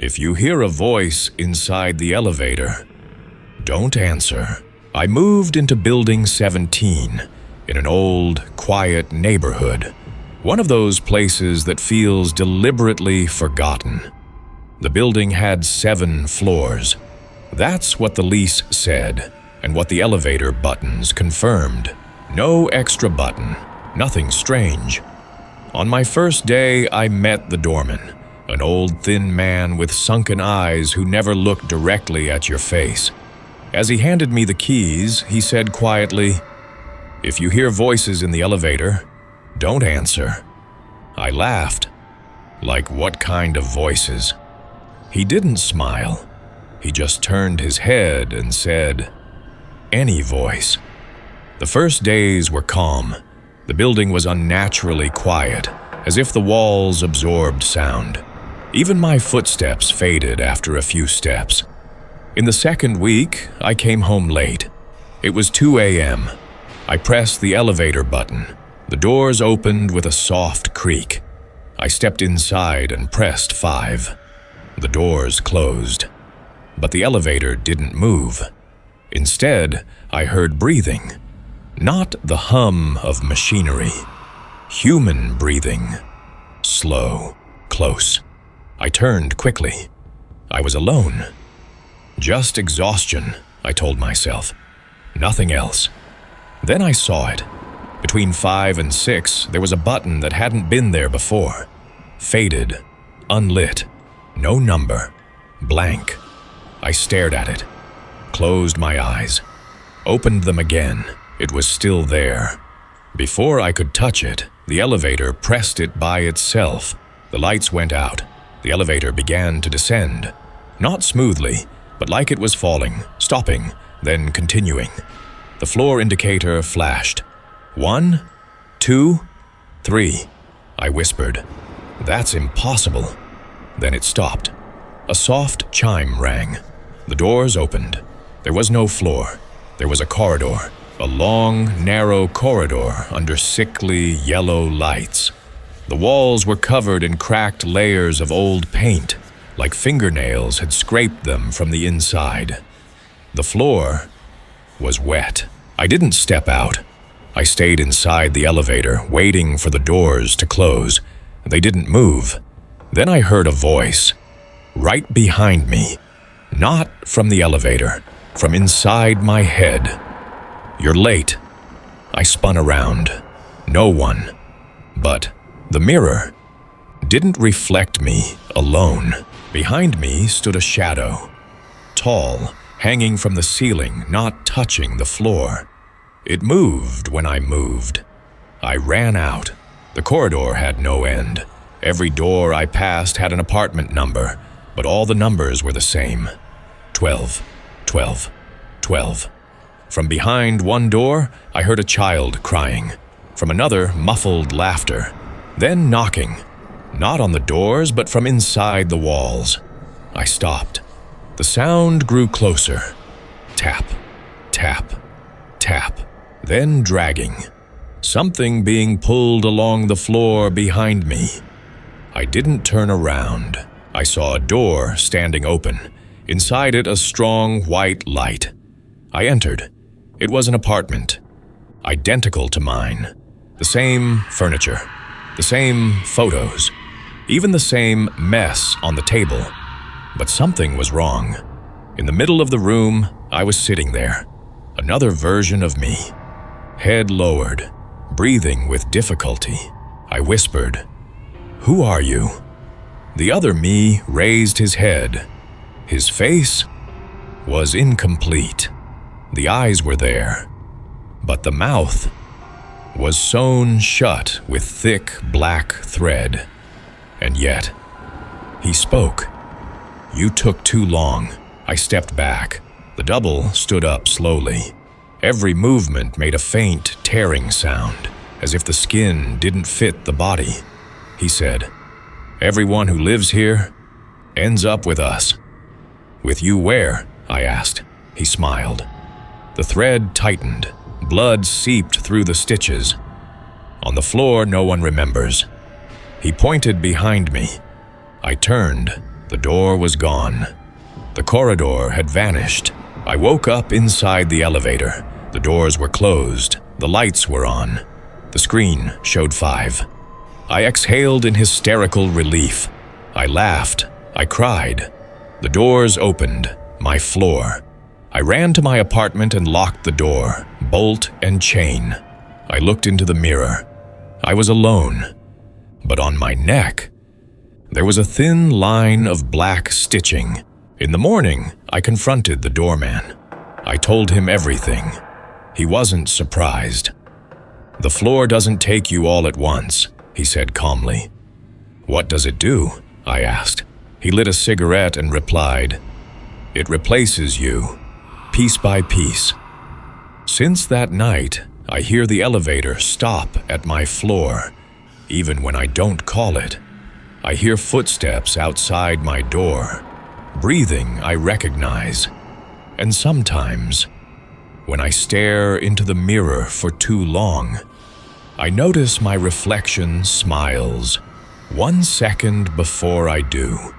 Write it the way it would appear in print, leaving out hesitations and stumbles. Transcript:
If you hear a voice inside the elevator, don't answer. I moved into Building 17 in an old, quiet neighborhood, one of those places that feels deliberately forgotten. The building had 7 floors. That's what the lease said, and what the elevator buttons confirmed. No extra button, nothing strange. On my first day, I met the doorman, an old thin man with sunken eyes who never looked directly at your face. As he handed me the keys, he said quietly, "If you hear voices in the elevator, don't answer." I laughed. Like, what kind of voices? He didn't smile. He just turned his head and said, "Any voice." The first days were calm. The building was unnaturally quiet, as if the walls absorbed sound. Even my footsteps faded after a few steps. In the second week, I came home late. It was 2 a.m. I pressed the elevator button. The doors opened with a soft creak. I stepped inside and pressed 5. The doors closed, but the elevator didn't move. Instead, I heard breathing. Not the hum of machinery. Human breathing. Slow, close. I turned quickly. I was alone. Just exhaustion, I told myself. Nothing else. Then I saw it. Between 5 and 6, there was a button that hadn't been there before. Faded, unlit, no number, blank. I stared at it, closed my eyes, opened them again. It was still there. Before I could touch it, the elevator pressed it by itself. The lights went out. The elevator began to descend. Not smoothly, but like it was falling, stopping, then continuing. The floor indicator flashed. 1, 2, 3, I whispered. That's impossible. Then it stopped. A soft chime rang. The doors opened. There was no floor. There was a corridor. A long, narrow corridor under sickly yellow lights. The walls were covered in cracked layers of old paint, like fingernails had scraped them from the inside. The floor was wet. I didn't step out. I stayed inside the elevator, waiting for the doors to close. They didn't move. Then I heard a voice, right behind me. Not from the elevator, from inside my head. "You're late." I spun around. No one. But the mirror didn't reflect me alone. Behind me stood a shadow. Tall, hanging from the ceiling, not touching the floor. It moved when I moved. I ran out. The corridor had no end. Every door I passed had an apartment number, but all the numbers were the same. 12, 12, 12. From behind one door, I heard a child crying. From another, muffled laughter. Then knocking. Not on the doors, but from inside the walls. I stopped. The sound grew closer. Tap, tap, tap. Then dragging. Something being pulled along the floor behind me. I didn't turn around. I saw a door standing open. Inside it, a strong white light. I entered. It was an apartment, identical to mine. The same furniture, the same photos, even the same mess on the table. But something was wrong. In the middle of the room, I was sitting there. Another version of me. Head lowered, breathing with difficulty. I whispered, "Who are you?" The other me raised his head. His face was incomplete. The eyes were there, but the mouth was sewn shut with thick black thread. And yet, he spoke. "You took too long." I stepped back. The double stood up slowly. Every movement made a faint tearing sound, as if the skin didn't fit the body. He said, "Everyone who lives here ends up with us." "With you where?" I asked. He smiled. The thread tightened. Blood seeped through the stitches. On the floor, no one remembers. He pointed behind me. I turned. The door was gone. The corridor had vanished. I woke up inside the elevator. The doors were closed. The lights were on. The screen showed 5. I exhaled in hysterical relief. I laughed. I cried. The doors opened. My floor. I ran to my apartment and locked the door, bolt and chain. I looked into the mirror. I was alone. But on my neck, there was a thin line of black stitching. In the morning, I confronted the doorman. I told him everything. He wasn't surprised. "The floor doesn't take you all at once," he said calmly. "What does it do?" I asked. He lit a cigarette and replied, "It replaces you, piece by piece." Since that night, I hear the elevator stop at my floor, even when I don't call it. I hear footsteps outside my door. Breathing I recognize. And sometimes, when I stare into the mirror for too long, I notice my reflection smiles 1 second before I do.